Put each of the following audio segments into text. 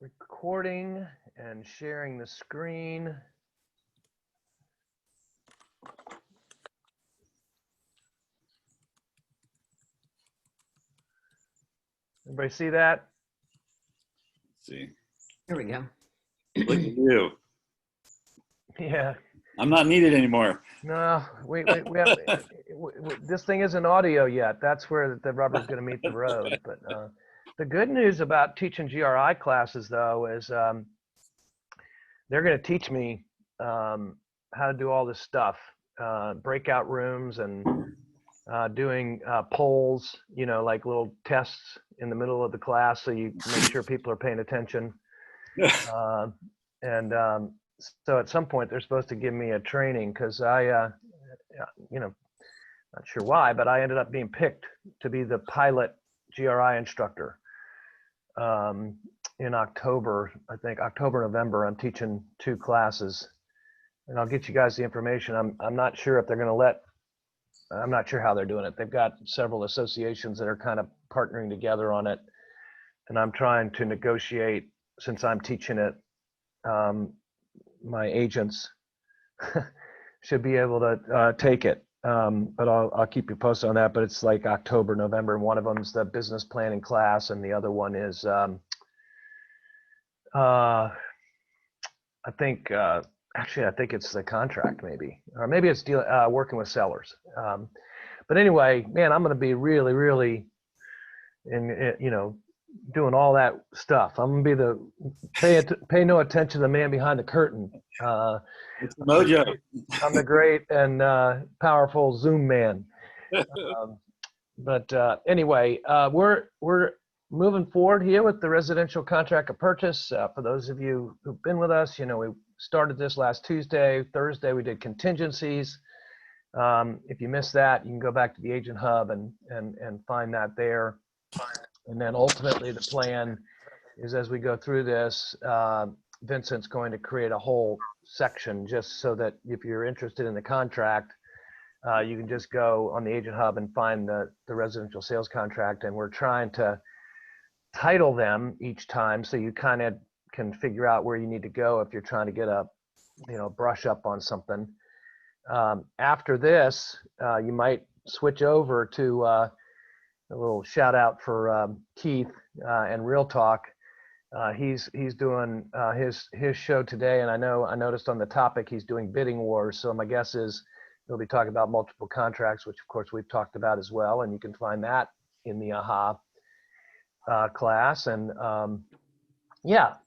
Recording and sharing the screen. Everybody see that? Let's see. Here we go. Look at you. Yeah. I'm not needed anymore. No, we have this thing isn't audio yet. That's where the rubber's going to meet the road. But the good news about teaching GRI classes, though, is they're going to teach me how to do all this stuff, breakout rooms and doing polls, like little tests in the middle of the class, so you make sure people are paying attention. So at some point they're supposed to give me a training because not sure why, but I ended up being picked to be the pilot GRI instructor. In October, I think October, November, I'm teaching 2 classes, and I'll get you guys the information. I'm not sure if they're going to I'm not sure how they're doing it. They've got several associations that are kind of partnering together on it, and I'm trying to negotiate, since I'm teaching it, my agents should be able to take it. But I'll keep you posted on that. But it's like October, November, and one of them's the business planning class, and the other one is I think it's the contract, maybe, or maybe it's working with sellers. But anyway, man, I'm going to be really, really doing all that stuff. I'm going to be pay no attention to the man behind the curtain. It's Mojo. I'm the great and powerful Zoom man. But anyway, we're moving forward here with the residential contract of purchase. For those of you who've been with us, we started this last Tuesday. Thursday, we did contingencies. If you missed that, you can go back to the Agent Hub and find that there. And then ultimately the plan is, as we go through this, Vincent's going to create a whole section just so that if you're interested in the contract, you can just go on the Agent Hub and find the residential sales contract. And we're trying to title them each time so you kind of can figure out where you need to go if you're trying to get a brush up on something. After this, you might switch over to a little shout out for Keith and Real Talk. He's doing his show today, and I noticed on the topic he's doing bidding wars. So my guess is he'll be talking about multiple contracts, which of course we've talked about as well, and you can find that in the AHA class. And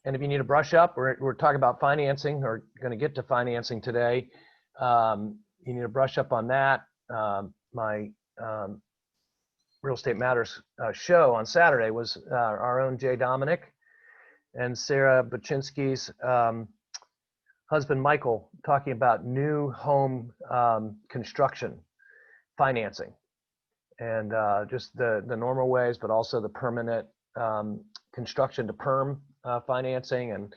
and if you need a brush up, we're talking about financing, or going to get to financing today. You need a brush up on that. My Real Estate Matters show on Saturday was our own Jay Dominic and Sarah Baczynski's husband Michael talking about new home construction financing, and just the normal ways, but also the permanent construction to perm financing, and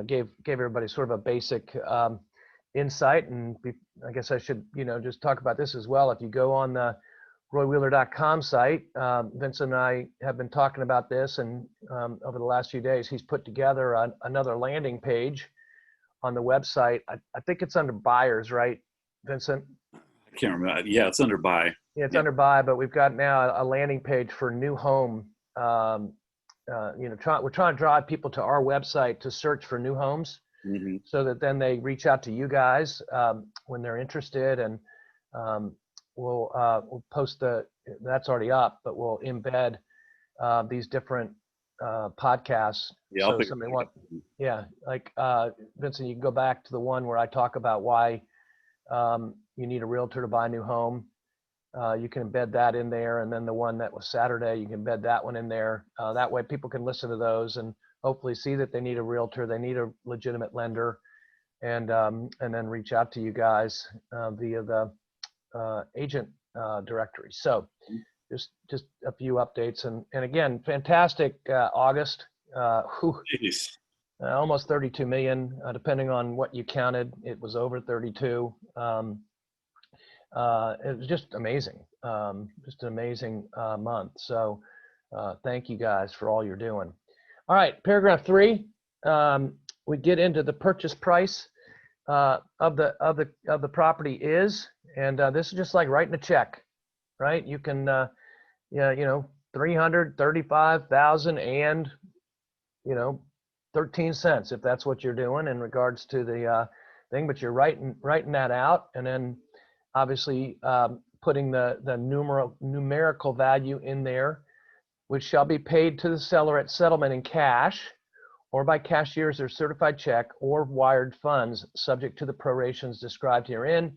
gave everybody sort of a basic insight. And I guess I should just talk about this as well. If you go on the roywheeler.com site, Vincent and I have been talking about this, and over the last few days he's put together another landing page on the website. I think it's under buyers, right, Vincent? I can't remember. Yeah, it's under buy. Yeah, it's under buy, but we've got now a landing page for new home. We're trying to drive people to our website to search for new homes, so that then they reach out to you guys when they're interested, and we'll post that's already up, but we'll embed these different podcasts. Yeah, so somebody like Vincent, you can go back to the one where I talk about why you need a realtor to buy a new home. You can embed that in there, and then the one that was Saturday, you can embed that one in there. That way people can listen to those and hopefully see that they need a realtor, they need a legitimate lender, and then reach out to you guys via the agent directory. So just a few updates, and again, fantastic August. Almost 32 million, depending on what you counted. It was over 32. It was just amazing, just an amazing month. So thank you guys for all you're doing. All right, paragraph 3, we get into the purchase price of the property is, and this is just like writing a check, right? You can, yeah, 335,000 and 13 cents if that's what you're doing in regards to the thing, but you're writing that out, and then obviously putting the numerical value in there, which shall be paid to the seller at settlement in cash or by cashiers or certified check or wired funds, subject to the prorations described herein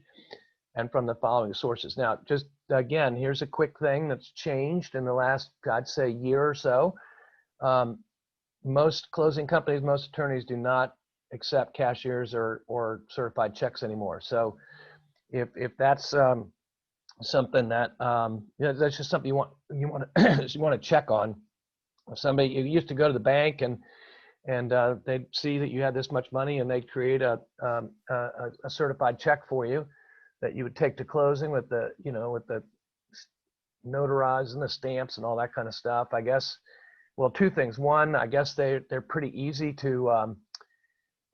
and from the following sources. Now, just again, here's a quick thing that's changed in the last, I'd say, year or so. Most closing companies, most attorneys do not accept cashiers or certified checks anymore. So if that's something that that's just something you want to check on. If somebody, you used to go to the bank and they'd see that you had this much money and they'd create a certified check for you that you would take to closing with the with the notarized and the stamps and all that kind of stuff. I guess, well, two things. One, I guess they're pretty easy to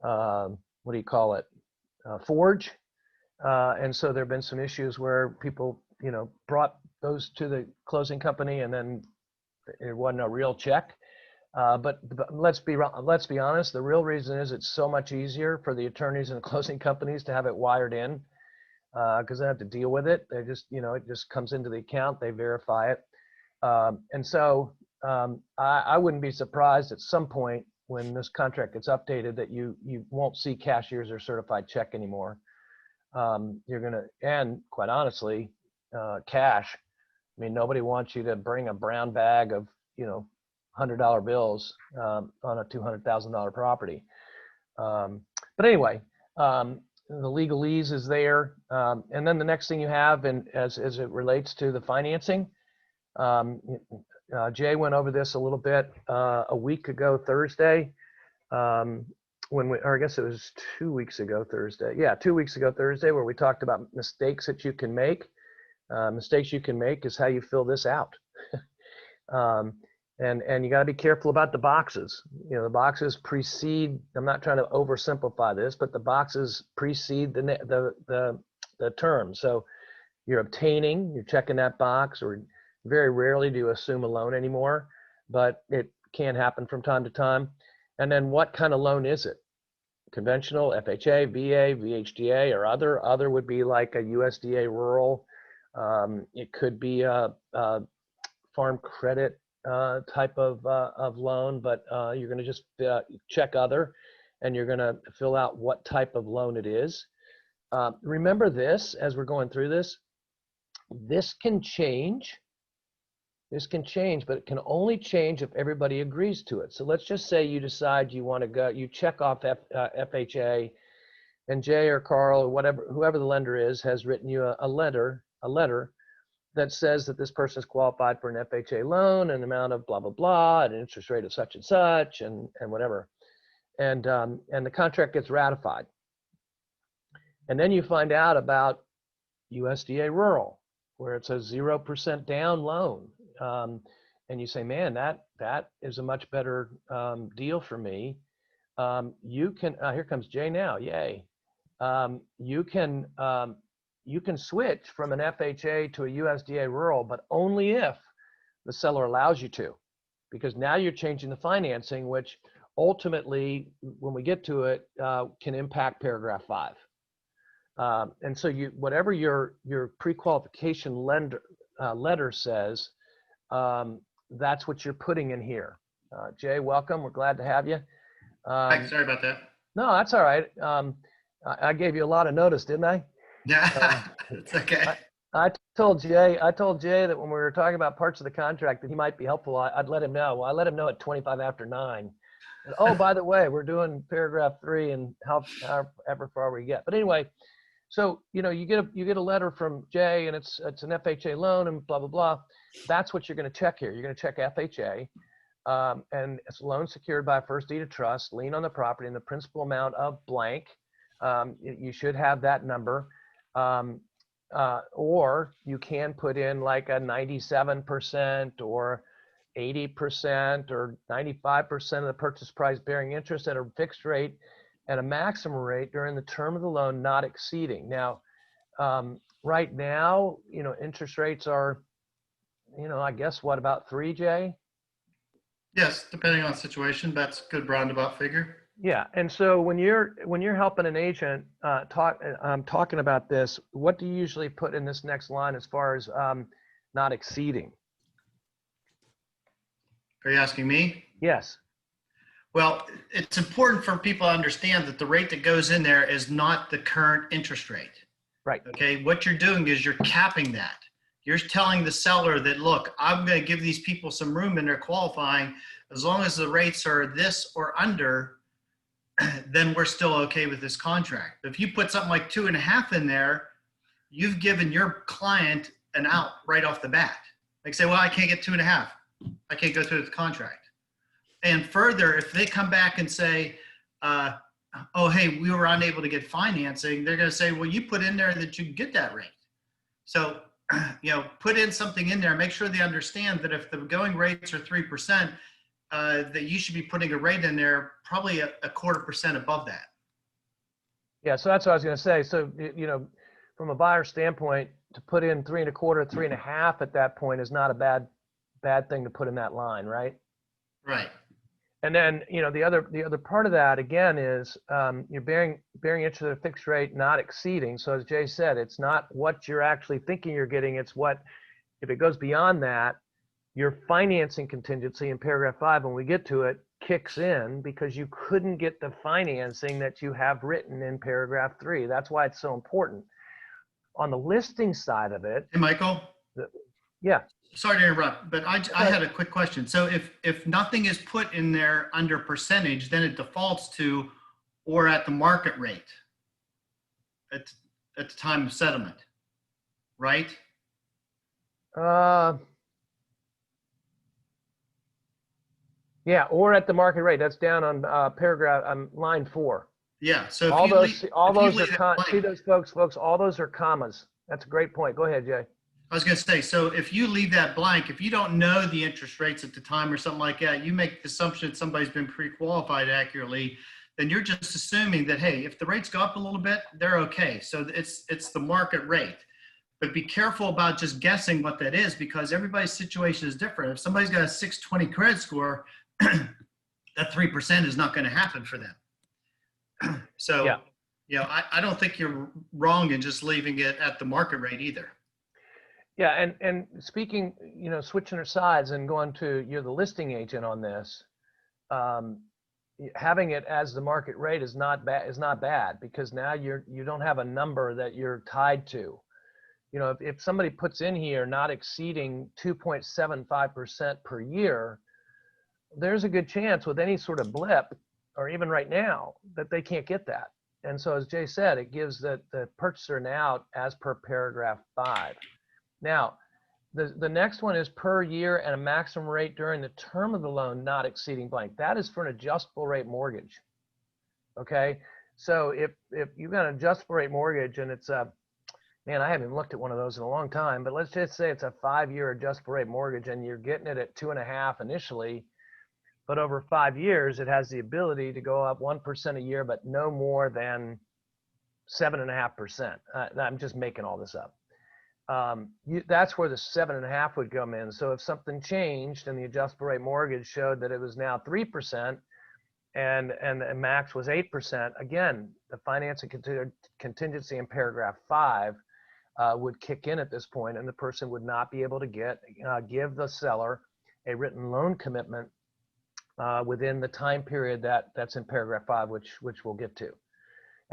what do you call it, forge. And so there have been some issues where people, brought those to the closing company and then it wasn't a real check. But let's be honest, the real reason is it's so much easier for the attorneys and the closing companies to have it wired in because they have to deal with it. They just, it just comes into the account, they verify it. And so I wouldn't be surprised at some point when this contract gets updated that you won't see cashiers or certified check anymore. You're going to, and quite honestly, cash. I mean, nobody wants you to bring a brown bag of, $100 bills on a $200,000 property. But anyway, the legalese is there. And then the next thing you have, and as it relates to the financing, Jay went over this a little bit a week ago Thursday. Or I guess it was 2 weeks ago Thursday. Yeah, 2 weeks ago Thursday, where we talked about mistakes that you can make. Mistakes you can make is how you fill this out. And you got to be careful about the boxes. The boxes precede. I'm not trying to oversimplify this, but the boxes precede the term. So you're obtaining, you're checking that box, or very rarely do you assume a loan anymore, but it can happen from time to time. And then what kind of loan is it? Conventional, FHA, VA, VHDA, or other? Other would be like a USDA rural. It could be a farm credit type of loan, but you're going to just check other, and you're going to fill out what type of loan it is. Remember this, as we're going through this, this can change. This can change, but it can only change if everybody agrees to it. So let's just say you decide you want to go, you check off FHA, and Jay or Carl or whoever the lender is has written you a letter that says that this person is qualified for an FHA loan, an amount of blah, blah, blah, an interest rate of such and such, and whatever. And the contract gets ratified. And then you find out about USDA rural, where it's a 0% down loan. And you say, man, that is a much better deal for me. You can, here comes Jay now, yay. You can switch from an FHA to a USDA rural, but only if the seller allows you to, because now you're changing the financing, which ultimately, when we get to it, can impact paragraph 5. And so whatever your pre-qualification letter says, that's what you're putting in here. Jay, welcome. We're glad to have you. Thanks. Sorry about that. No, that's all right. I gave you a lot of notice, didn't I? Yeah, it's okay. I told Jay that when we were talking about parts of the contract that he might be helpful, I'd let him know. Well, I let him know at 25 after 9. And, oh, by the way, we're doing paragraph 3 and however far we get. But anyway, so you get a letter from Jay and it's an FHA loan and blah blah blah. That's what you're going to check here. You're going to check FHA, and it's a loan secured by a first deed of trust, lien on the property, and the principal amount of blank. You should have that number, or you can put in like a 97% or 80% or 95% of the purchase price bearing interest at a fixed rate at a maximum rate during the term of the loan not exceeding. Now, right now, interest rates are, I guess what, about 3, Jay? Yes, depending on the situation, that's a good roundabout figure. Yeah, and so when you're helping an agent talking about this, what do you usually put in this next line as far as not exceeding? Are you asking me? Yes. Well, it's important for people to understand that the rate that goes in there is not the current interest rate. Right. Okay, what you're doing is you're capping that. You're telling the seller that, look, I'm going to give these people some room in their qualifying. As long as the rates are this or under, then we're still okay with this contract. But if you put something like 2.5 in there, you've given your client an out right off the bat. Like say, well, I can't get 2.5. I can't go through the contract. And further, if they come back and say, oh, hey, we were unable to get financing, they're going to say, well, you put in there that you can get that rate. So, put in something in there, make sure they understand that if the going rates are 3%, that you should be putting a rate in there probably a 0.25% above that. Yeah, so that's what I was going to say. So, from a buyer standpoint, to put in 3.25, 3.5 at that point is not a bad thing to put in that line, right? Right. And then, the other part of that again is you're bearing interest at a fixed rate, not exceeding. So as Jay said, it's not what you're actually thinking you're getting. It's what, if it goes beyond that, your financing contingency in paragraph 5, when we get to it, kicks in because you couldn't get the financing that you have written in paragraph 3. That's why it's so important. On the listing side of it. Hey, Michael. Yeah. Sorry to interrupt, but I had a quick question. So if nothing is put in there under percentage, then it defaults to or at the market rate at the time of settlement, right? Yeah, or at the market rate. That's down on paragraph line 4. Yeah. So if all you those leave, all if you those leave are it see blank, those folks. All those are commas. That's a great point. Go ahead, Jay. I was going to say, so if you leave that blank, if you don't know the interest rates at the time or something like that, you make the assumption that somebody's been pre-qualified accurately, then you're just assuming that, hey, if the rates go up a little bit, they're okay. So it's the market rate. But be careful about just guessing what that is because everybody's situation is different. If somebody's got a 620 credit score, that 3% is not going to happen for them. So, yeah. I don't think you're wrong in just leaving it at the market rate either. Yeah, and speaking, switching our sides and going to you're the listing agent on this, having it as the market rate is not bad because now you don't have a number that you're tied to. If somebody puts in here not exceeding 2.75% per year, there's a good chance with any sort of blip or even right now that they can't get that. And so as Jay said, it gives the purchaser an out as per paragraph 5. Now, the next one is per year and a maximum rate during the term of the loan not exceeding blank. That is for an adjustable rate mortgage. Okay, so if you've got an adjustable rate mortgage and it's man, I haven't even looked at one of those in a long time, but let's just say it's a 5-year adjustable rate mortgage and you're getting it at 2.5 initially, but over 5 years it has the ability to go up 1% a year, but no more than 7.5%. I'm just making all this up. That's where the 7.5 would come in. So if something changed and the adjustable rate mortgage showed that it was now 3% and the max was 8%, again, the financing contingency in paragraph 5 would kick in at this point, and the person would not be able to give the seller a written loan commitment within the time period that's in paragraph 5, which we'll get to.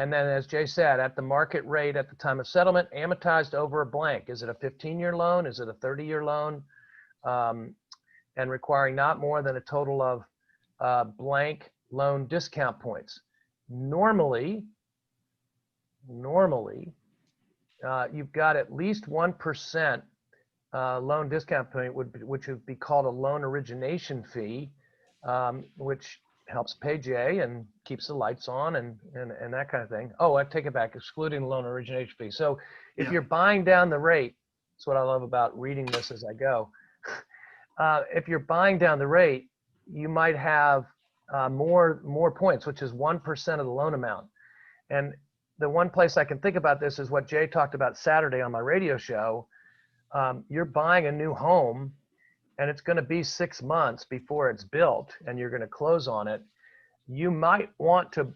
And then, as Jay said, at the market rate at the time of settlement, amortized over a blank. Is it a 15-year loan? Is it a 30-year loan? And requiring not more than a total of blank loan discount points. Normally, you've got at least 1% loan discount point, which would be called a loan origination fee, which helps pay Jay and keeps the lights on and that kind of thing. Oh, I take it back, excluding the loan origination fee. So if you're buying down the rate, that's what I love about reading this as I go. if you're buying down the rate, you might have more points, which is 1% of the loan amount. And the one place I can think about this is what Jay talked about Saturday on my radio show. You're buying a new home, and it's going to be 6 months before it's built, and you're going to close on it. You might want to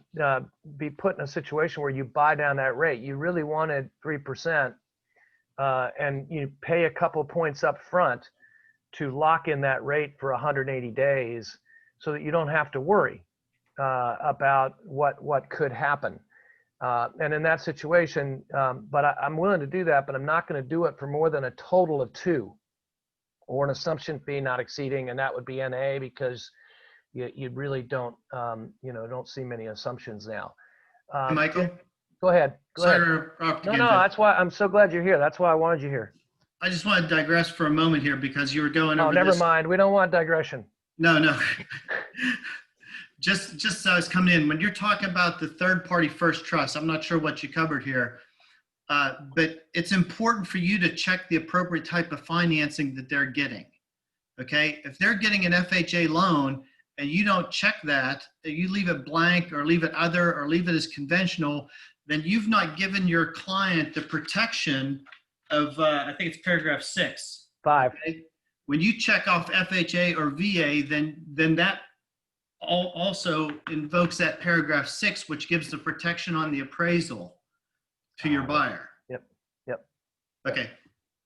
be put in a situation where you buy down that rate. You really wanted 3%, and you pay a couple points up front to lock in that rate for 180 days so that you don't have to worry about what could happen. And in that situation, but I'm willing to do that, but I'm not going to do it for more than a total of 2, or an assumption fee not exceeding, and that would be NA, because you really don't, don't see many assumptions now. Michael? Go ahead. Sorry to interrupt No, again, no, but that's why I'm so glad you're here. That's why I wanted you here. I just want to digress for a moment here because you were going Oh, over never this. mind. We don't want digression. No. just as I was coming in, when you're talking about the third party first trust, I'm not sure what you covered here, but it's important for you to check the appropriate type of financing that they're getting. Okay, if they're getting an FHA loan and you don't check that, you leave it blank or leave it other or leave it as conventional, then you've not given your client the protection of, I think it's paragraph 6. 5. Okay? When you check off FHA or VA, then that also invokes that paragraph 6, which gives the protection on the appraisal to your buyer. Yep. Okay.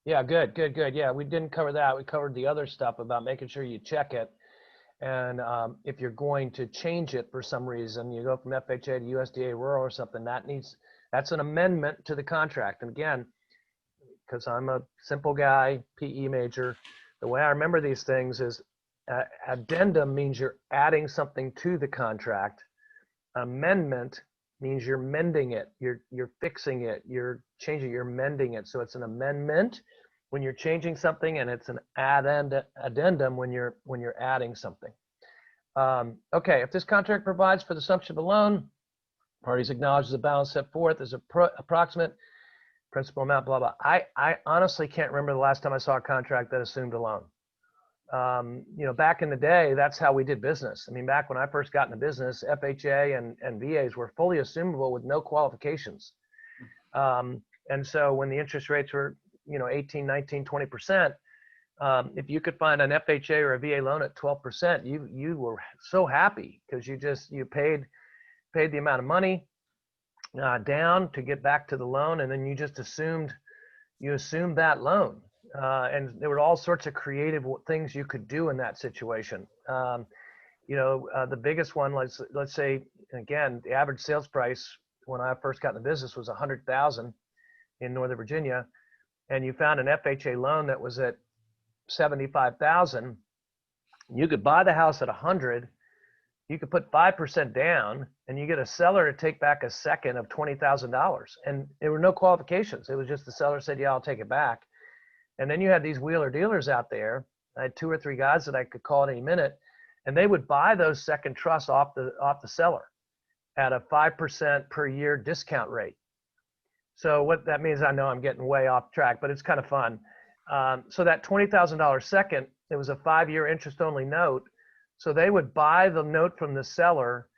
Yeah, good. Yeah, we didn't cover that. We covered the other stuff about making sure you check it. And if you're going to change it for some reason, you go from FHA to USDA rural or something, that's an amendment to the contract. And again, because I'm a simple guy, PE major, the way I remember these things is addendum means you're adding something to the contract. Amendment means you're mending it, you're fixing it, you're changing, you're mending it. So it's an amendment when you're changing something, and it's an addendum when you're adding something. Okay, if this contract provides for the assumption of a loan, parties acknowledge the balance set forth as approximate principal amount, blah, blah. I honestly can't remember the last time I saw a contract that assumed a loan. Back in the day, that's how we did business. I mean, back when I first got into business, FHA and VAs were fully assumable with no qualifications. And so when the interest rates were, 18, 19, 20%, if you could find an FHA or a VA loan at 12%, you were so happy because you paid the amount of money down to get back to the loan, and then you just assumed that loan. And there were all sorts of creative things you could do in that situation. The biggest one, let's say, again, the average sales price when I first got in the business was $100,000 in Northern Virginia, and you found an FHA loan that was at $75,000. You could buy the house at $100,000. You could put 5% down, and you get a seller to take back a second of $20,000. And there were no qualifications. It was just the seller said, "Yeah, I'll take it back." And then you had these wheeler dealers out there. I had 2 or 3 guys that I could call at any minute, and they would buy those second trusts off the seller at a 5% per year discount rate. So what that means, I know I'm getting way off track, but it's kind of fun. So that $20,000 second, it was a 5-year interest-only note. So they would buy the note from the seller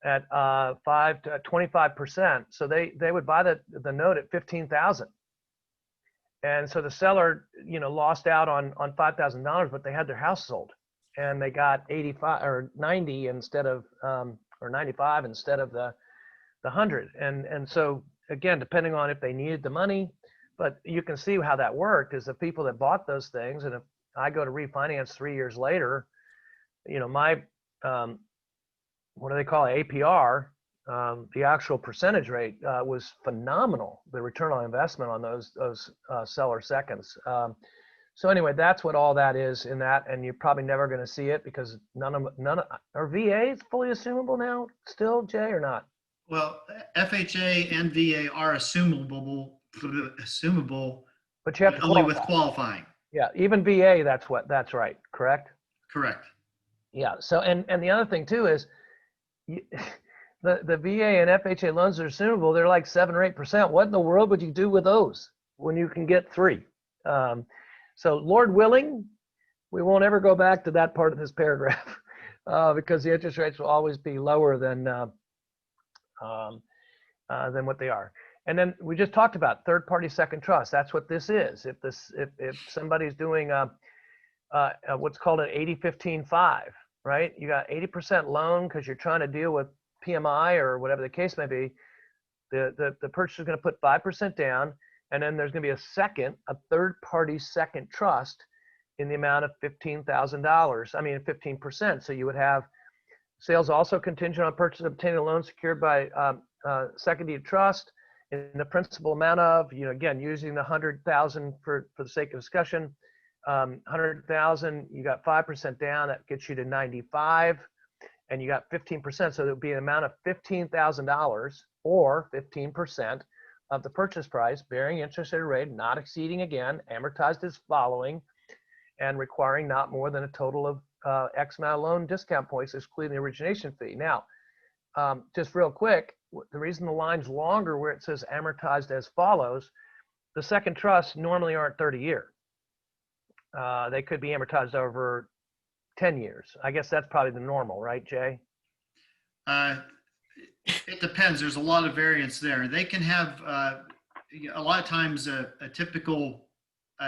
at 5 to 25%. So they would buy the note at $15,000. And so the seller, lost out on $5,000, but they had their house sold, and they got 85 or 90 instead of or 95 instead of the 100. And so again, depending on if they needed the money, but you can see how that worked is the people that bought those things. And if I go to refinance 3 years later, my what do they call it, APR? The actual percentage rate was phenomenal. The return on investment on those seller seconds. So anyway, that's what all that is in that, and you're probably never going to see it because none of are VAs fully assumable now still, Jay, or not? Well, FHA and VA are assumable, But you have to only qualify. with qualifying. Yeah, even VA, that's right, correct? Correct. Yeah. So and the other thing too is the VA and FHA loans are assumable. They're like 7 or 8%. What in the world would you do with those when you can get 3? So Lord willing, We won't ever go back to that part of this paragraph because the interest rates will always be lower than what they are. And then we just talked about third-party second trust. That's what this is. If somebody's doing what's called an 80-15-5, right? You got 80% loan because you're trying to deal with PMI or whatever the case may be. The purchaser is going to put 5% down, and then there's going to be a third-party second trust in the amount of $15,000. I mean, 15%. So you would have sales also contingent on purchase obtaining a loan secured by second deed trust in the principal amount of, again, using the 100,000 for the sake of discussion, 100,000, you got 5% down, that gets you to 95, and you got 15%. So it would be an amount of $15,000 or 15% of the purchase price, bearing interest at a rate not exceeding, again, amortized as following, and requiring not more than a total of X amount of loan discount points, excluding the origination fee. Now, just real quick, the reason the line's longer where it says amortized as follows, the second trusts normally aren't 30-year. They could be amortized over 10 years. I guess that's probably the normal, right, Jay? It depends. There's a lot of variance there. They can have, a lot of times, a typical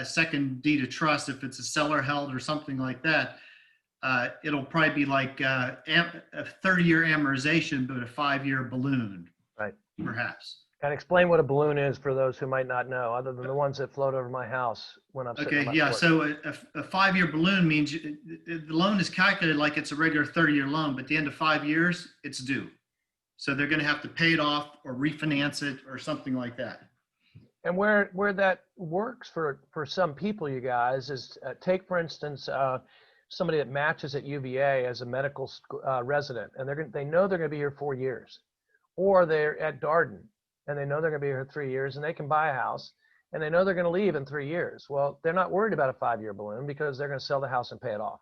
second deed of trust, if it's a seller held or something like that, it'll probably be like a 30-year amortization, but a 5-year balloon, right? Perhaps. And explain what a balloon is for those who might not know, other than the ones that float over my house when I'm sitting on my porch. So a 5-year balloon means the loan is calculated like it's a regular 30-year loan, but at the end of 5 years, it's due. So they're going to have to pay it off or refinance it or something like that. And where that works for some people, you guys, is take, for instance, somebody that matches at UVA as a medical resident, and they know they're going to be here 4 years, or they're at Darden and they know they're going to be here 3 years, and they can buy a house and they know they're going to leave in 3 years. Well, they're not worried about a 5-year balloon because they're going to sell the house and pay it off.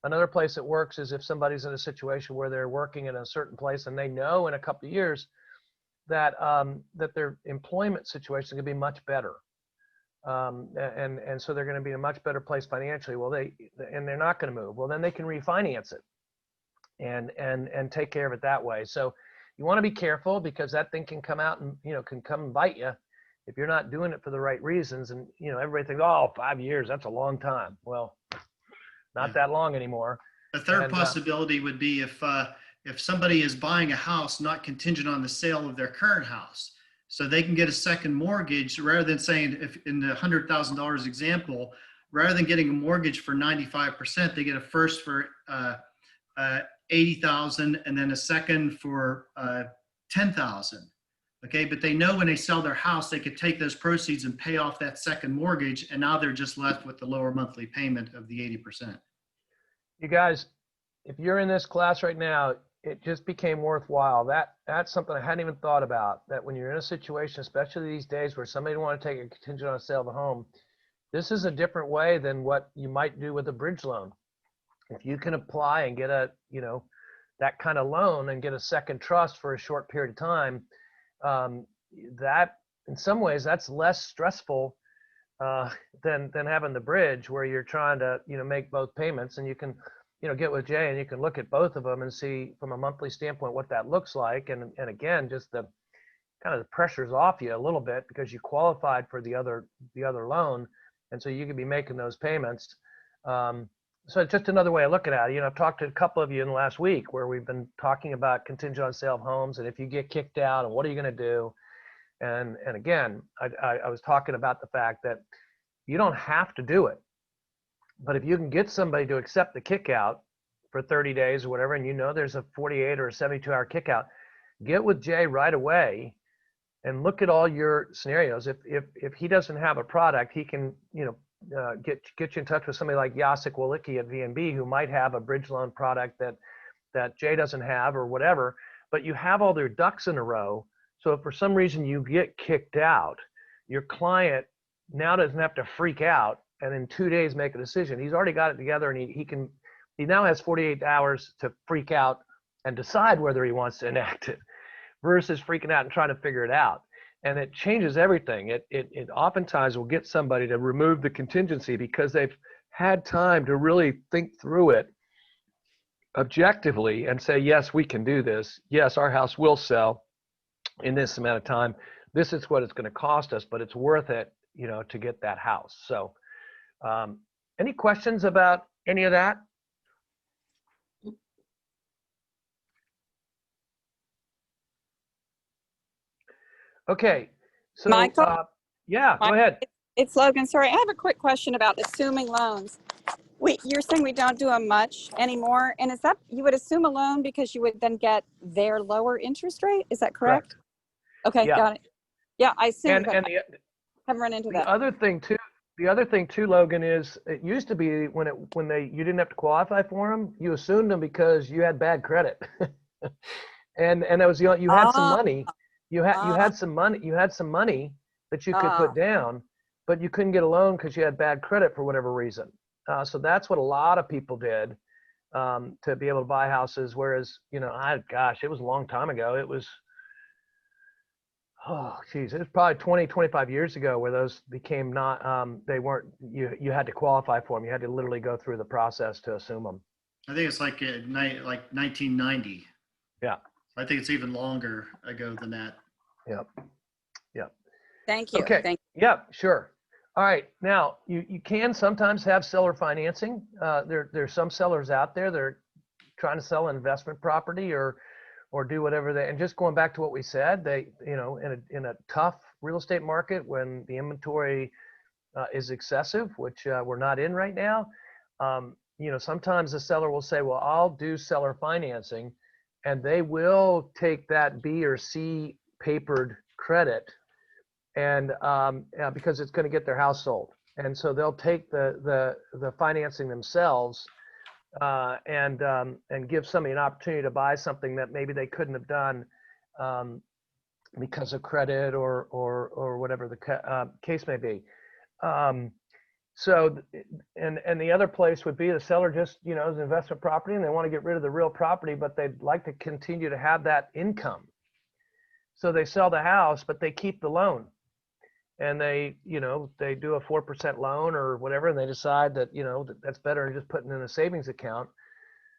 Another place that works is if somebody's in a situation where they're working in a certain place and they know in a couple of years that their employment situation is going to be much better. And so they're going to be in a much better place financially. Well, they're not going to move. Well, then they can refinance it and take care of it that way. So you want to be careful because that thing can come out and, can come and bite you if you're not doing it for the right reasons. And, everybody thinks, oh, 5 years, that's a long time. Well, not that long anymore. The third possibility would be if somebody is buying a house not contingent on the sale of their current house. So they can get a second mortgage rather than saying, if in the $100,000 example, rather than getting a mortgage for 95%, they get a first for $80,000 and then a second for $10,000. Okay, but they know when they sell their house, they could take those proceeds and pay off that second mortgage, and now they're just left with the lower monthly payment of the 80%. You guys, if you're in this class right now, it just became worthwhile. That's something I hadn't even thought about, that when you're in a situation, especially these days where somebody want to take a contingent on a sale of a home, this is a different way than what you might do with a bridge loan. If you can apply and get that kind of loan and get a second trust for a short period of time, that in some ways that's less stressful than having the bridge where you're trying to make both payments, and you can get with Jay and you can look at both of them and see from a monthly standpoint what that looks like, and again, just the kind of the pressure's off you a little bit because you qualified for the other loan, and so you can be making those payments. So it's just another way of looking at it. I've talked to a couple of you in the last week where we've been talking about contingent on sale of homes, and if you get kicked out, and what are you going to do? And again, I was talking about the fact that you don't have to do it, but if you can get somebody to accept the kick out for 30 days or whatever, and there's a 48 or a 72-hour kick out, get with Jay right away and look at all your scenarios. If he doesn't have a product, he can get you in touch with somebody like Jacek Walicki at VNB who might have a bridge loan product that Jay doesn't have or whatever, but you have all their ducks in a row. So if for some reason you get kicked out, your client now doesn't have to freak out and in 2 days make a decision. He's already got it together, and he now has 48 hours to freak out and decide whether he wants to enact it versus freaking out and trying to figure it out. And it changes everything. It oftentimes will get somebody to remove the contingency because they've had time to really think through it objectively and say, yes, we can do this. Yes, our house will sell in this amount of time. This is what it's going to cost us, but it's worth it, to get that house. So, any questions about any of that? Okay. So, Michael? yeah, go ahead. It's Logan. Sorry, I have a quick question about assuming loans. You're saying we don't do them much anymore, and is that you would assume a loan because you would then get their lower interest rate? Is that correct? Okay, Yeah. got it. Yeah, I assume, but And I haven't run into the that. other thing too, Logan, is it used to be when you didn't have to qualify for them, you assumed them because you had bad credit, and that was you had some money, you had some money that you could put down, but you couldn't get a loan because you had bad credit for whatever reason. So that's what a lot of people did to be able to buy houses. Whereas it was a long time ago. It was. Oh, geez, it was probably 20, 25 years ago where those became they weren't, you had to qualify for them. You had to literally go through the process to assume them. I think it's like 1990. Yeah. I think it's even longer ago than that. Yep. Thank you. Okay. Thank Yeah, sure. All right. Now, you can sometimes have seller financing. There's some sellers out there that are trying to sell an investment property or do whatever and just going back to what we said, they, in a tough real estate market when the inventory is excessive, which we're not in right now, sometimes the seller will say, well, I'll do seller financing, and they will take that B or C papered credit and because it's going to get their house sold. And so they'll take the financing themselves and give somebody an opportunity to buy something that maybe they couldn't have done because of credit or whatever the case may be. So, and the other place would be the seller just, is an investment property and they want to get rid of the real property, but they'd like to continue to have that income. So they sell the house, but they keep the loan. And they do a 4% loan or whatever, and they decide that, that's better than just putting in a savings account.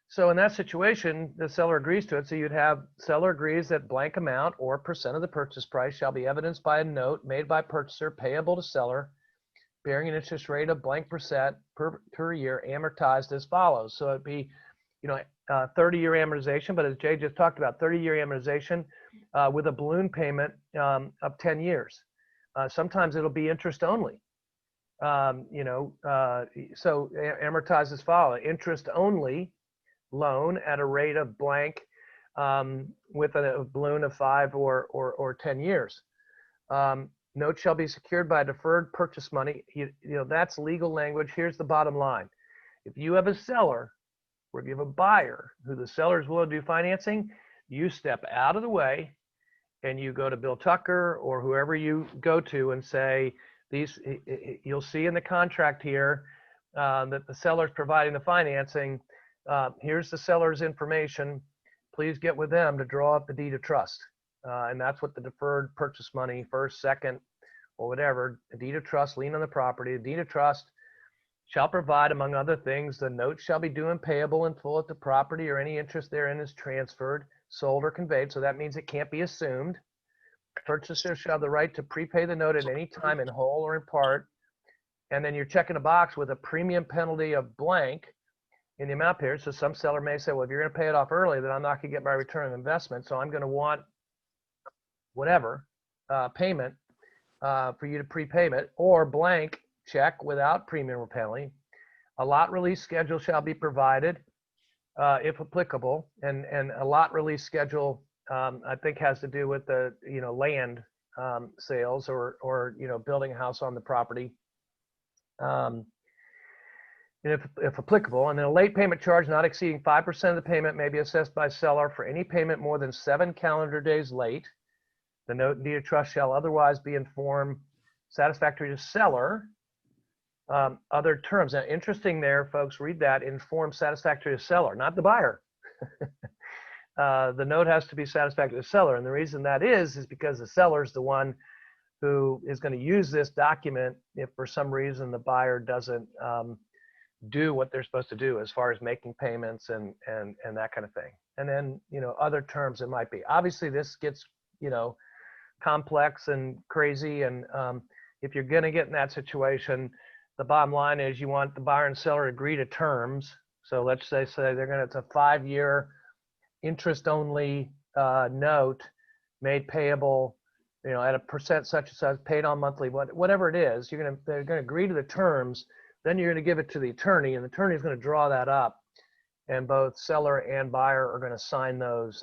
So in that situation, the seller agrees to it. So you'd have seller agrees that blank amount or percent of the purchase price shall be evidenced by a note made by purchaser payable to seller, bearing an interest rate of blank percent per year, amortized as follows. So it'd be, 30-year amortization, but as Jay just talked about, 30-year amortization with a balloon payment of 10 years. Sometimes it'll be interest only, so amortized as follows: interest only loan at a rate of blank with a balloon of 5 or 10 years. Note shall be secured by deferred purchase money. That's legal language. Here's the bottom line. If you have a seller or if you have a buyer who the seller is willing to do financing, you step out of the way and you go to Bill Tucker or whoever you go to and say, you'll see in the contract here that the seller's providing the financing. Here's the seller's information. Please get with them to draw up the deed of trust. And that's what the deferred purchase money, first, second, or whatever, the deed of trust, lien on the property, the deed of trust shall provide, among other things, the note shall be due and payable in full at the property or any interest therein is transferred, sold, or conveyed. So that means it can't be assumed. Purchaser shall have the right to prepay the note at any time in whole or in part. And then you're checking a box with a premium penalty of blank in the amount paid. So some seller may say, well, if you're going to pay it off early, then I'm not going to get my return on investment. So I'm going to want whatever payment for you to prepay it, or blank check without premium or penalty. A lot release schedule shall be provided if applicable, and a lot release schedule I think has to do with the land sales or building a house on the property. If applicable, and then a late payment charge not exceeding 5% of the payment may be assessed by seller for any payment more than 7 calendar days late. The note and deed of trust shall otherwise be in form satisfactory to seller. Other terms. Now, interesting there, folks, read that, in form satisfactory to seller, not the buyer. The note has to be satisfactory to seller. And the reason that is because the seller is the one who is going to use this document if for some reason the buyer doesn't do what they're supposed to do as far as making payments and that kind of thing. And then, other terms it might be. Obviously, this gets, complex and crazy. And if you're going to get in that situation, the bottom line is you want the buyer and seller to agree to terms. So let's say it's a 5-year interest only note made payable, at a percent such and such, paid on monthly, whatever it is. They're going to agree to the terms. Then you're going to give it to the attorney, and the attorney is going to draw that up, and both seller and buyer are going to sign those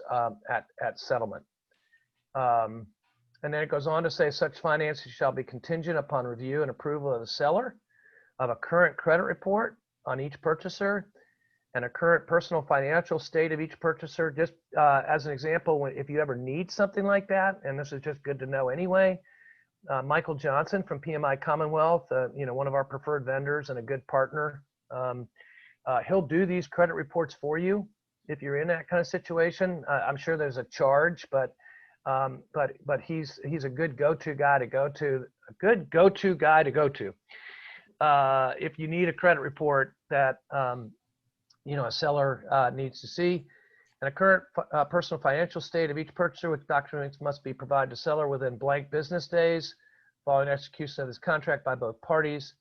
at settlement. And then it goes on to say such financing shall be contingent upon review and approval of the seller, of a current credit report on each purchaser, and a current personal financial state of each purchaser. Just as an example, if you ever need something like that, and this is just good to know anyway, Michael Johnson from PMI Commonwealth, one of our preferred vendors and a good partner, he'll do these credit reports for you if you're in that kind of situation. I'm sure there's a charge, but he's a good go-to guy to go to. If you need a credit report that a seller needs to see, and a current personal financial state of each purchaser, which documents must be provided to seller within blank business days following execution of this contract by both parties.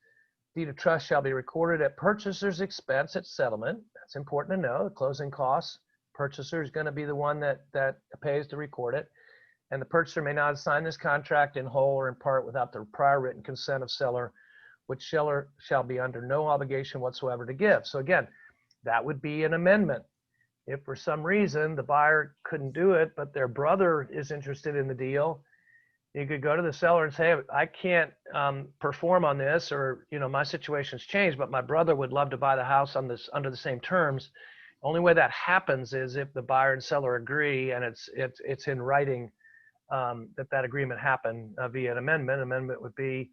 Deed of trust shall be recorded at purchaser's expense at settlement. That's important to know. The closing costs, purchaser is going to be the one that pays to record it. And the purchaser may not sign this contract in whole or in part without the prior written consent of seller, which seller shall be under no obligation whatsoever to give. So again, that would be an amendment. If for some reason the buyer couldn't do it, but their brother is interested in the deal, you could go to the seller and say, hey, I can't perform on this, or my situation's changed, but my brother would love to buy the house on this under the same terms. Only way that happens is if the buyer and seller agree, and it's in writing that agreement happened via an amendment. Amendment would be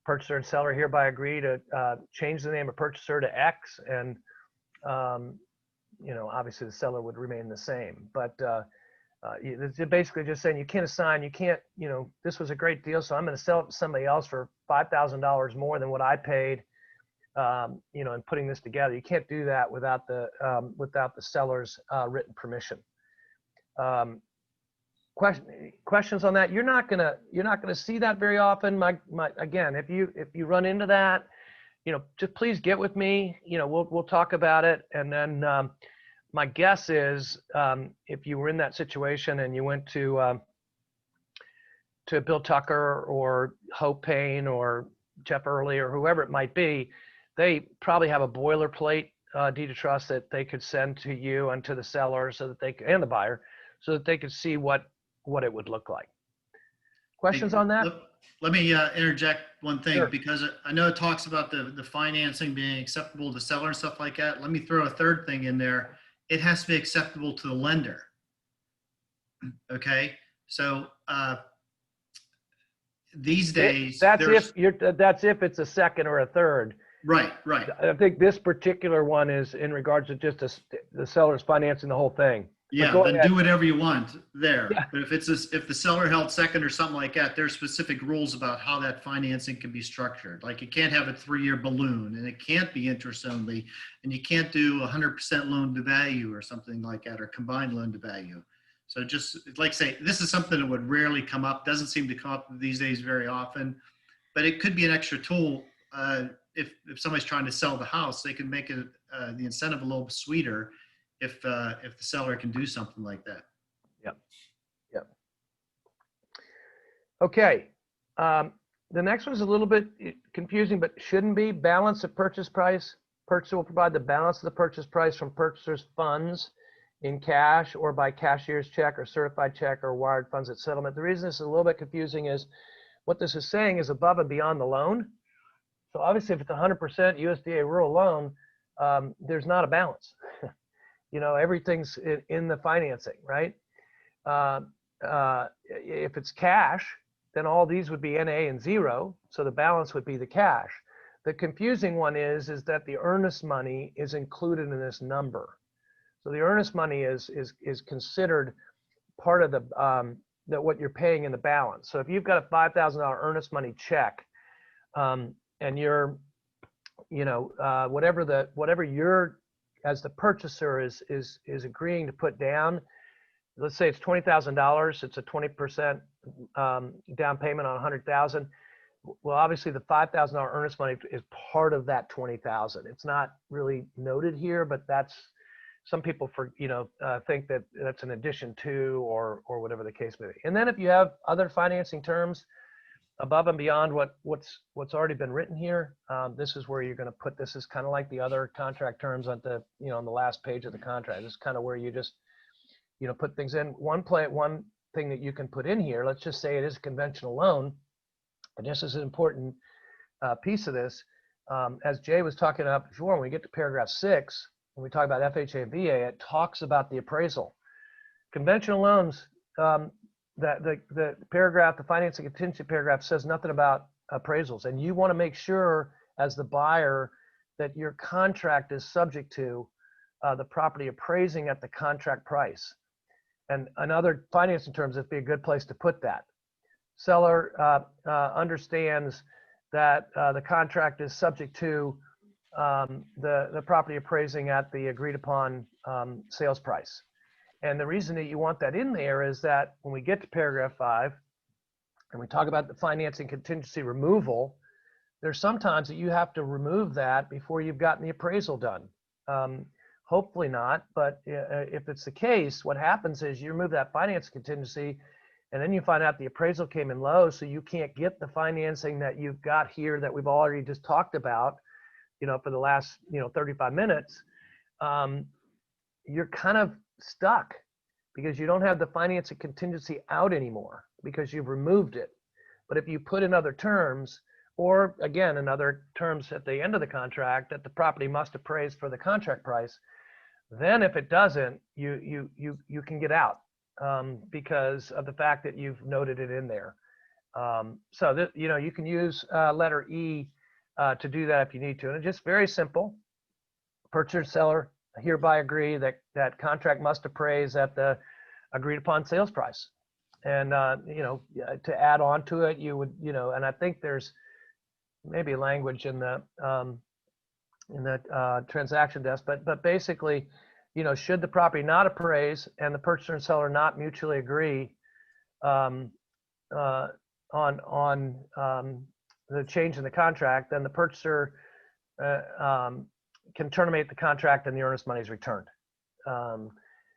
purchaser and seller hereby agree to change the name of purchaser to X, and obviously the seller would remain the same. But it's basically just saying you can't assign, you can't, this was a great deal, so I'm going to sell it to somebody else for $5,000 more than what I paid, and putting this together. You can't do that without the seller's written permission. Questions on that? You're not gonna see that very often. Again, if you run into that, just please get with me. We'll talk about it. And then my guess is if you were in that situation and you went to Bill Tucker or Hope Payne or Jeff Early or whoever it might be, they probably have a boilerplate deed of trust that they could send to you and to the seller and the buyer, so that they could see what it would look like. Questions on that? Let me interject one thing, Sure. because I know it talks about the financing being acceptable to seller and stuff like that. Let me throw a third thing in there. It has to be acceptable to the lender. Okay, so these days that's if it's a second or a third. Right. I think this particular one is in regards to just the seller's financing the whole thing. Yeah, go then ahead. do whatever you want there. Yeah. But if the seller held second or something like that, there's specific rules about how that financing can be structured. Like you can't have a 3-year balloon, and it can't be interest only, and you can't do 100% loan to value or something like that, or combined loan to value. So just like say, this is something that would rarely come up, doesn't seem to come up these days very often, but it could be an extra tool. If somebody's trying to sell the house, they can make the incentive a little sweeter if the seller can do something like that. Yep. Okay. The next one's a little bit confusing, but shouldn't be. Balance of purchase price. Purchaser will provide the balance of the purchase price from purchaser's funds in cash or by cashier's check or certified check or wired funds at settlement. The reason this is a little bit confusing is what this is saying is above and beyond the loan. So obviously if it's 100% USDA rural loan, there's not a balance. Everything's in the financing, right? If it's cash, then all these would be NA and 0. So the balance would be the cash. The confusing one is that the earnest money is included in this number. So the earnest money is considered part of the what you're paying in the balance. So if you've got a $5,000 earnest money check, and you're whatever you're, as the purchaser is agreeing to put down, let's say it's $20,000, it's a 20% down payment on 100,000. Well, obviously the $5,000 earnest money is part of that 20,000. It's not really noted here, but that's, some people think that that's an addition to, or whatever the case may be. And then if you have other financing terms above and beyond what's already been written here, this is where you're going to put, this is kind of like the other contract terms on the, on the last page of the contract. This is kind of where you just, put things in. One thing that you can put in here, let's just say it is a conventional loan, and this is an important piece of this. As Jay was talking about before, when we get to paragraph 6, when we talk about FHA, VA, it talks about the appraisal. Conventional loans, the paragraph, the financing contingency paragraph says nothing about appraisals. And you want to make sure as the buyer that your contract is subject to the property appraising at the contract price. And another financing terms, it'd be a good place to put that. Seller understands that the contract is subject to the property appraising at the agreed upon sales price. And the reason that you want that in there is that when we get to paragraph 5 and we talk about the financing contingency removal, there's sometimes that you have to remove that before you've gotten the appraisal done. Hopefully not, but if it's the case, what happens is you remove that financing contingency and then you find out the appraisal came in low, so you can't get the financing that you've got here that we've already just talked about, for the last, 35 minutes. You're kind of stuck because you don't have the financing contingency out anymore because you've removed it. But if you put in other terms, or again, in other terms at the end of the contract, that the property must appraise for the contract price, then if it doesn't, you can get out because of the fact that you've noted it in there. So that, you can use letter E to do that if you need to. And it's just very simple. Purchaser, seller hereby agree that contract must appraise at the agreed upon sales price. And, to add on to it, you would, and I think there's maybe language in the transaction desk, but basically, should the property not appraise and the purchaser and seller not mutually agree on the change in the contract, then the purchaser can terminate the contract and the earnest money is returned.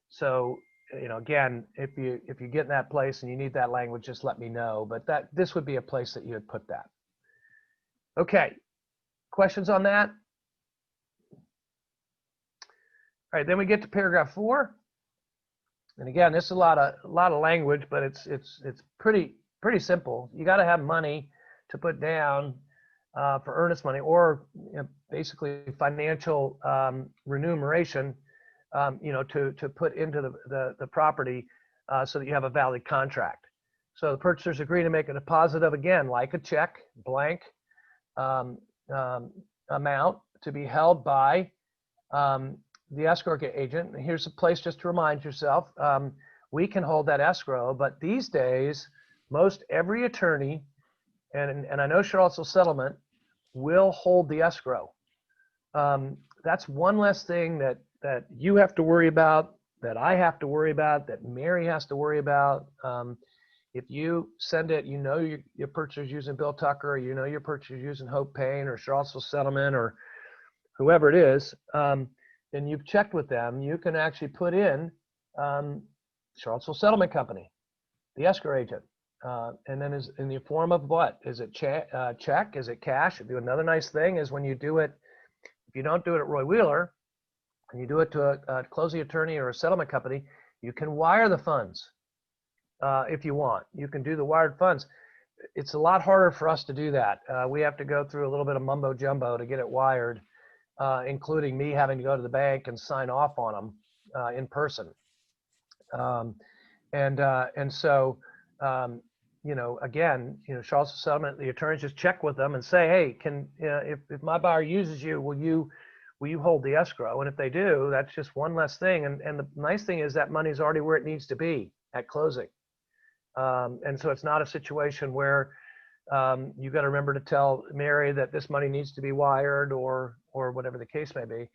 So, again, if you get in that place and you need that language, just let me know. But this would be a place that you would put that. Okay, questions on that? All right, then we get to paragraph 4. And again, this is a lot of language, but it's pretty simple. You got to have money to put down for earnest money, or basically financial remuneration, to put into the property so that you have a valid contract. So the purchasers agree to make a deposit of, again, like a check, blank amount to be held by the escrow agent. And here's a place just to remind yourself, we can hold that escrow, but these days, most every attorney, and I know Charlottesville Settlement, will hold the escrow. That's one less thing that you have to worry about, that I have to worry about, that Mary has to worry about. If you send it, your purchaser's using Bill Tucker, or your purchaser's using Hope Payne or Charlottesville Settlement or whoever it is, and you've checked with them, you can actually put in Charlottesville Settlement Company, the escrow agent. And then is in the form of what? Is it check? Is it cash? Another nice thing is when you do it, if you don't do it at Roy Wheeler, and you do it to a closing attorney or a settlement company, you can wire the funds if you want. You can do the wired funds. It's a lot harder for us to do that. We have to go through a little bit of mumbo jumbo to get it wired, including me having to go to the bank and sign off on them in person. And so, again, Charlottesville Settlement, the attorneys just check with them and say, hey, if my buyer uses you, will you hold the escrow? And if they do, that's just one less thing. And the nice thing is that money's already where it needs to be at closing. And so it's not a situation where, You got to remember to tell Mary that this money needs to be wired or whatever the case may be.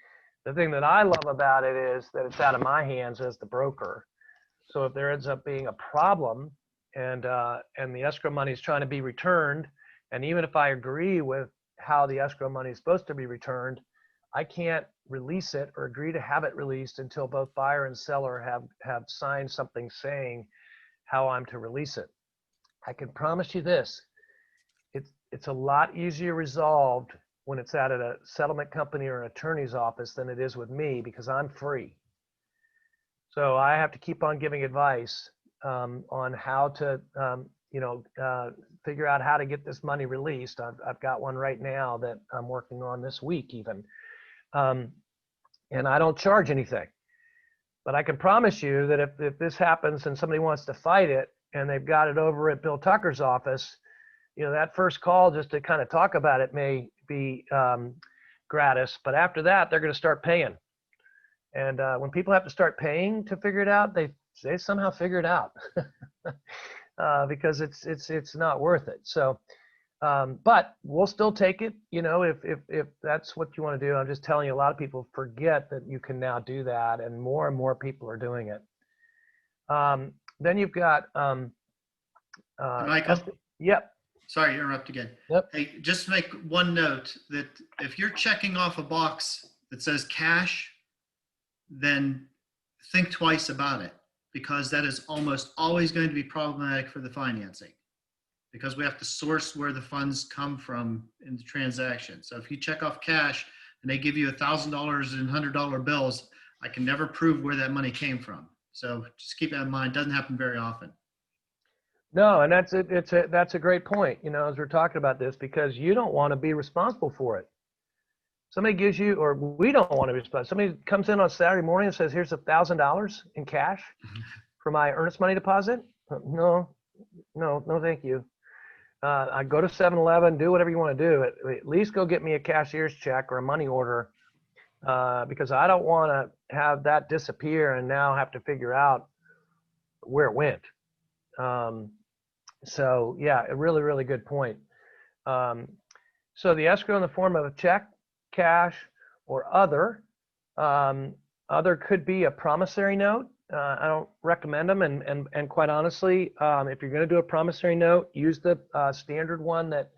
The thing that I love about it is that it's out of my hands as the broker. So if there ends up being a problem and the escrow money is trying to be returned, and even if I agree with how the escrow money is supposed to be returned, I can't release it or agree to have it released until both buyer and seller have signed something saying how I'm to release it. I can promise you this, it's a lot easier resolved when it's at a settlement company or an attorney's office than it is with me, because I'm free. So I have to keep on giving advice on how to, figure out how to get this money released. I've got one right now that I'm working on this week even. And I don't charge anything. But I can promise you that if this happens and somebody wants to fight it and they've got it over at Bill Tucker's office, that first call just to kind of talk about it may be gratis, but after that, they're going to start paying. And when people have to start paying to figure it out, they somehow figure it out because it's not worth it. So, but we'll still take it, if that's what you want to do. I'm just telling you, a lot of people forget that you can now do that, and more people are doing it. Then you've got, Michael? Yep. Sorry to interrupt again. Yep. Hey, just make one note that if you're checking off a box that says cash, then think twice about it, because that is almost always going to be problematic for the financing, because we have to source where the funds come from in the transaction. So if you check off cash and they give you $1,000 in $100 bills, I can never prove where that money came from. So just keep that in mind. It doesn't happen very often. No, and that's a great point, as we're talking about this, because you don't want to be responsible for it. Somebody gives you, or we don't want to be responsible. Somebody comes in on Saturday morning and says, here's $1,000 in cash for my earnest money deposit. No, thank you. I go to 7-Eleven, do whatever you want to do. At least go get me a cashier's check or a money order, because I don't want to have that disappear and now have to figure out where it went. So yeah, a really, really good point. So the escrow in the form of a check, cash, or other. Other could be a promissory note. I don't recommend them, and quite honestly, if you're going to do a promissory note, use the standard one. That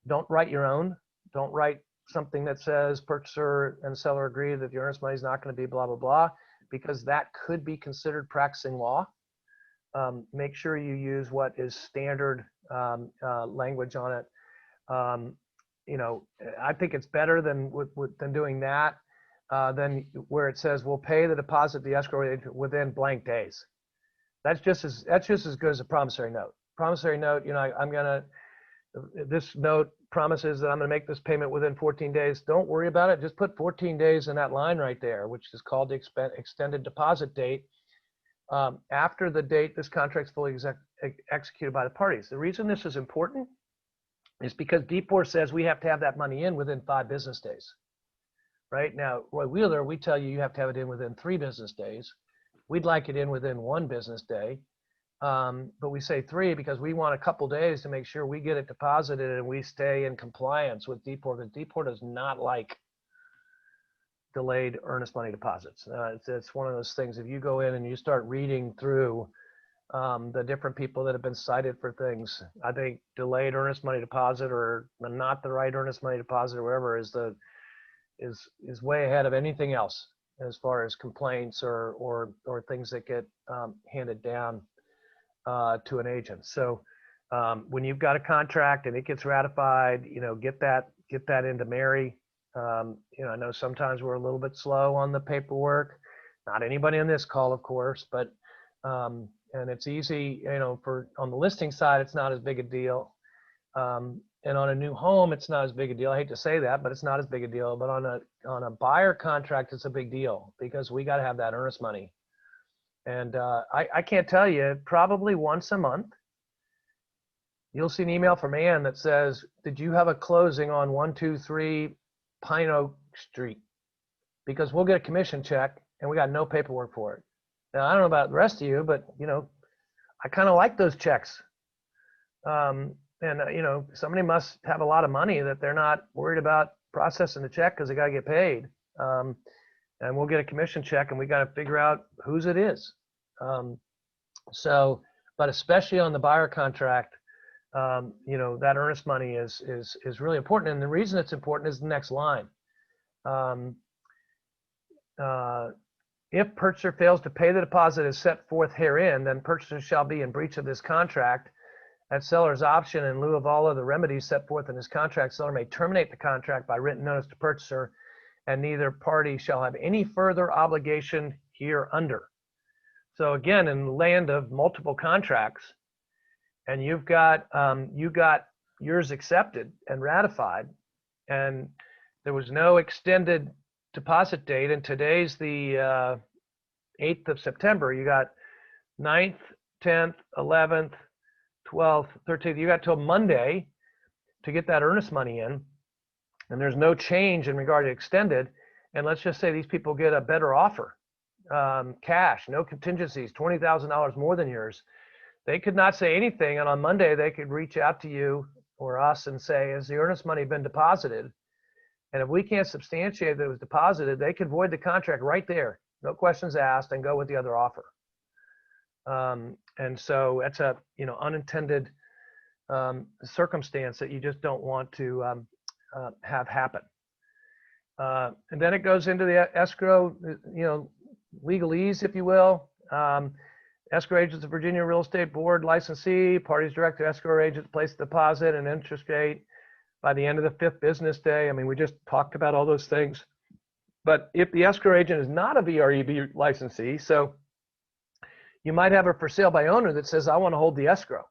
don't write your own. Don't write something that says purchaser and seller agree that the earnest money is not going to be blah blah blah, because that could be considered practicing law. Make sure you use what is standard language on it. I think it's better than doing that. Than where it says we'll pay the deposit, the escrow agent, within blank days. That's just as good as a promissory note. Promissory note, this note promises that I'm going to make this payment within 14 days. Don't worry about it. Just put 14 days in that line right there, which is called the extended deposit date. After the date this contract is fully executed by the parties. The reason this is important is because DPOR says we have to have that money in within 5 business days. Right now, Roy Wheeler, we tell you have to have it in within 3 business days. We'd like it in within 1 business day, but we say 3 because we want a couple days to make sure we get it deposited and we stay in compliance with DPOR, because DPOR does not like delayed earnest money deposits. It's one of those things. If you go in and you start reading through the different people that have been cited for things, I think delayed earnest money deposit or not the right earnest money deposit or whatever is way ahead of anything else as far as complaints or things that get handed down to an agent. So when you've got a contract and it gets ratified, get that into Mary. I know sometimes we're a little bit slow on the paperwork. Not anybody on this call, of course, but and it's easy, on the listing side, it's not as big a deal. And on a new home, it's not as big a deal. I hate to say that, but it's not as big a deal. But on a buyer contract, it's a big deal because we got to have that earnest money. And I can't tell you, probably once a month, you'll see an email from Ann that says, did you have a closing on 123 Pine Oak Street? Because we'll get a commission check and we got no paperwork for it. Now, I don't know about the rest of you, but I kind of like those checks. somebody must have a lot of money that they're not worried about processing the check because they got to get paid. And we'll get a commission check and we got to figure out whose it is. But especially on the buyer contract, that earnest money is really important. And the reason it's important is the next line. If purchaser fails to pay the deposit as set forth herein, then purchaser shall be in breach of this contract. At seller's option, in lieu of all other remedies set forth in this contract, seller may terminate the contract by written notice to purchaser, and neither party shall have any further obligation hereunder. So again, in the land of multiple contracts, and you got yours accepted and ratified, and there was no extended deposit date, and today's the 8th of September, you got 9th, 10th, 11th, 12th, 13th, you got till Monday to get that earnest money in, and there's no change in regard to extended, and let's just say these people get a better offer, cash, no contingencies, $20,000 more than yours. They could not say anything, and on Monday they could reach out to you or us and say, has the earnest money been deposited? And if we can't substantiate that it was deposited, they could void the contract right there, no questions asked, and go with the other offer. And so that's a unintended circumstance that you just don't want to have happen. And then it goes into the escrow, legalese, if you will. Escrow agents of Virginia Real Estate Board licensee, parties direct to escrow agents place the deposit and interest rate by the end of the 5th business day. I mean, we just talked about all those things. But if the escrow agent is not a VREB licensee, so you might have a for sale by owner that says, I want to hold the escrow,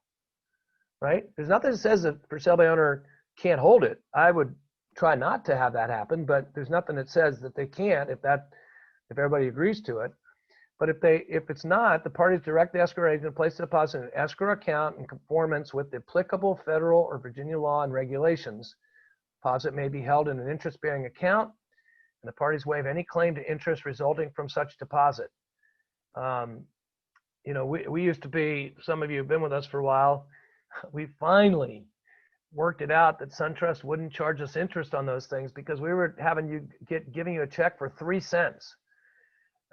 right? There's nothing that says that for sale by owner can't hold it. I would try not to have that happen, but there's nothing that says that they can't if everybody agrees to it. But if it's not, the parties direct the escrow agent to place the deposit in an escrow account in conformance with the applicable federal or Virginia law and regulations. Deposit may be held in an interest-bearing account, and the parties waive any claim to interest resulting from such deposit. We used to be, some of you have been with us for a while, we finally worked it out that SunTrust wouldn't charge us interest on those things because we were giving you a check for 3 cents.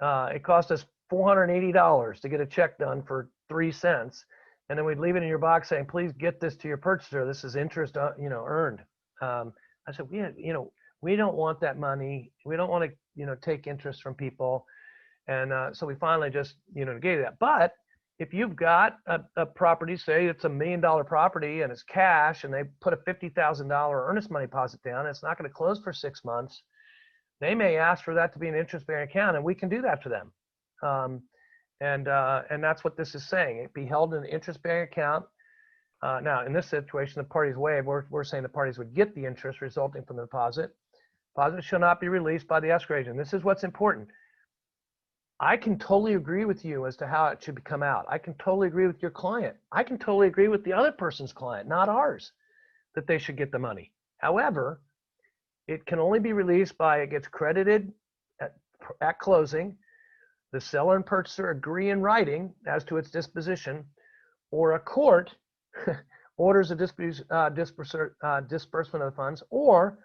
It cost us $480 to get a check done for 3 cents. And then we'd leave it in your box saying, please get this to your purchaser. This is interest, earned. I said, we don't want that money. We don't want to, take interest from people. And so we finally just, negated that. But if you've got a property, say it's $1 million property and it's cash and they put a $50,000 earnest money deposit down, it's not going to close for 6 months. They may ask for that to be an interest-bearing account, and we can do that for them. And that's what this is saying. It be held in an interest-bearing account. Now, in this situation, the parties waive. We're saying the parties would get the interest resulting from the deposit. Deposit shall not be released by the escrow agent. This is what's important. I can totally agree with you as to how it should come out. I can totally agree with your client. I can totally agree with the other person's client, not ours, that they should get the money. However, it can only be released by it gets credited at closing, the seller and purchaser agree in writing as to its disposition, or a court orders a disbursement of the funds, or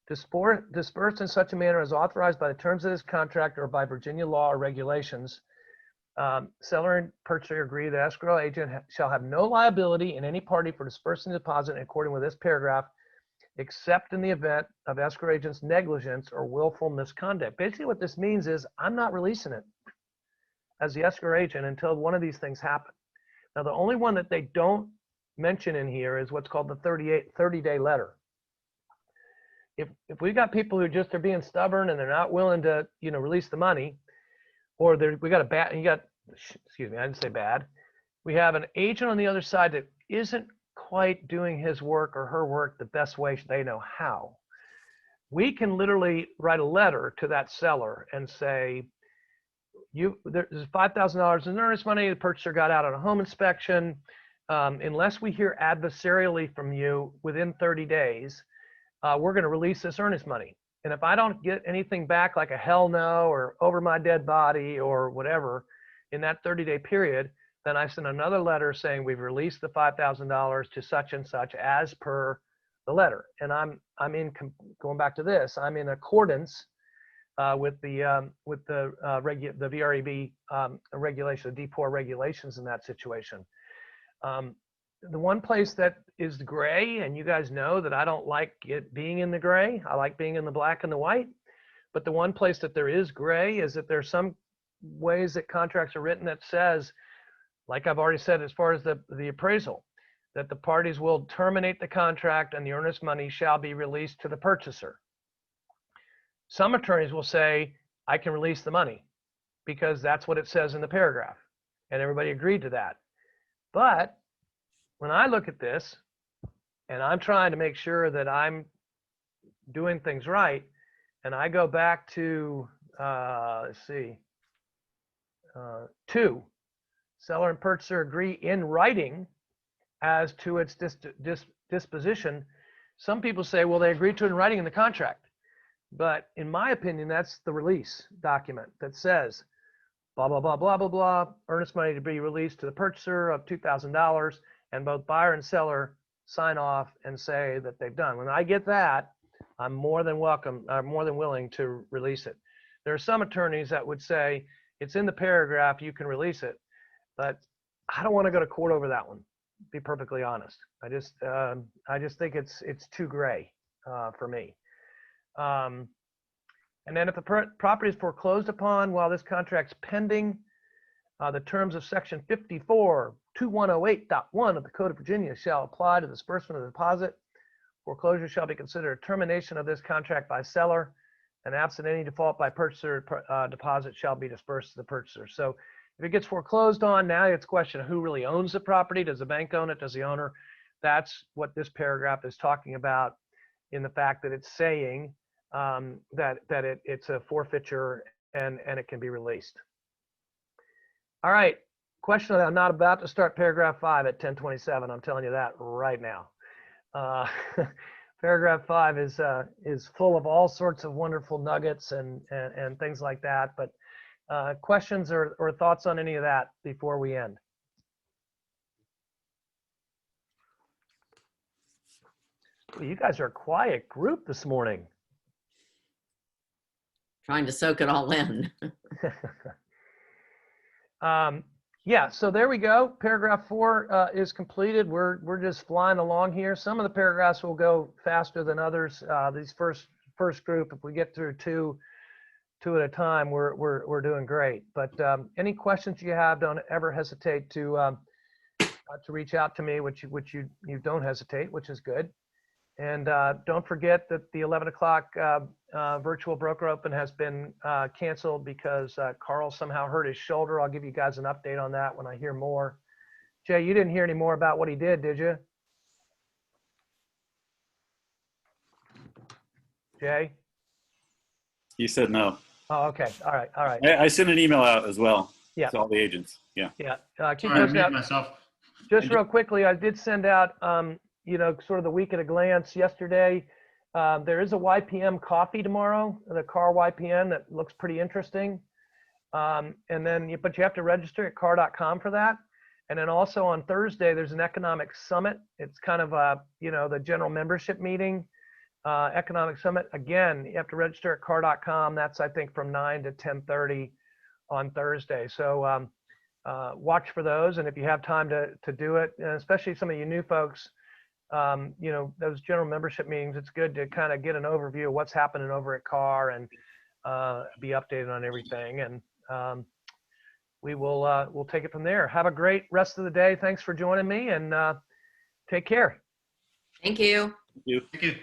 dispersed in such a manner as authorized by the terms of this contract or by Virginia law or regulations. Seller and purchaser agree the escrow agent shall have no liability in any party for dispersing the deposit in accordance with this paragraph, except in the event of escrow agent's negligence or willful misconduct. Basically what this means is I'm not releasing it as the escrow agent until one of these things happen. Now, the only one that they don't mention in here is what's called the 30-day letter. If we got people who just are being stubborn and they're not willing to, release the money, or we got I didn't say bad. We have an agent on the other side that isn't quite doing his work or her work the best way they know how. We can literally write a letter to that seller and say, there's $5,000 in earnest money. The purchaser got out on a home inspection. Unless we hear adversarially from you within 30 days, we're going to release this earnest money. And if I don't get anything back like a hell no or over my dead body or whatever in that 30-day period, then I send another letter saying we've released the $5,000 to such and such as per the letter. And going back to this, I'm in accordance with the VREB regulation, the DPOR regulations in that situation. The one place that is gray, and you guys know that I don't like it being in the gray. I like being in the black and the white. But the one place that there is gray is that there's some ways that contracts are written that says, like I've already said, as far as the appraisal, that the parties will terminate the contract and the earnest money shall be released to the purchaser. Some attorneys will say, I can release the money because that's what it says in the paragraph. And everybody agreed to that. But when I look at this and I'm trying to make sure that I'm doing things right, and I go back to, let's see, 2, seller and purchaser agree in writing as to its disposition. Some people say, well, they agreed to it in writing in the contract. But in my opinion, that's the release document that says, blah, blah, blah, blah, blah, blah, earnest money to be released to the purchaser of $2,000, and both buyer and seller sign off and say that they've done. When I get that, I'm more than willing to release it. There are some attorneys that would say, it's in the paragraph, you can release it. But I don't want to go to court over that one, to be perfectly honest. I just think it's too gray for me. And then if the property is foreclosed upon while this contract's pending, the terms of section 54-2108.1 of the Code of Virginia shall apply to the disbursement of the deposit. Foreclosure shall be considered a termination of this contract by seller, and absent any default by purchaser, deposit shall be dispersed to the purchaser. So if it gets foreclosed on, now it's a question of who really owns the property. Does the bank own it? Does the owner? That's what this paragraph is talking about, in the fact that it's saying that it's a forfeiture and it can be released. All right, question that I'm not about to start paragraph 5 at 10:27. I'm telling you that right now. Paragraph 5 is full of all sorts of wonderful nuggets and things like that. But questions or thoughts on any of that before we end? Well, you guys are a quiet group this morning. Trying to soak it all in. Yeah, so there we go. Paragraph 4 is completed. We're just flying along here. Some of the paragraphs will go faster than others. These first group, if we get through two at a time, we're doing great. But any questions you have, don't ever hesitate to reach out to me, which you don't hesitate, which is good. And don't forget that the 11 o'clock virtual broker open has been canceled because Carl somehow hurt his shoulder. I'll give you guys an update on that when I hear more. Jay, you didn't hear any more about what he did you? Jay? He said no. Oh, okay. All right. I sent an email out as well. Yeah. To all the agents. Yeah. Yeah. Keep Sorry, I those muted out. myself. Just real quickly, I did send out, sort of the week at a glance yesterday. There is a YPM coffee tomorrow, the car YPM, that looks pretty interesting. But you have to register at car.com for that. And then also on Thursday, there's an economic summit. It's kind of the general membership meeting, economic summit. Again, you have to register at car.com. That's, I think, from 9 to 10:30 on Thursday. So watch for those. And if you have time to do it, and especially some of you new folks, those general membership meetings, it's good to kind of get an overview of what's happening over at CAR and be updated on everything. And we'll take it from there. Have a great rest of the day. Thanks for joining me, and take care. Thank you. Thank you. Thank you.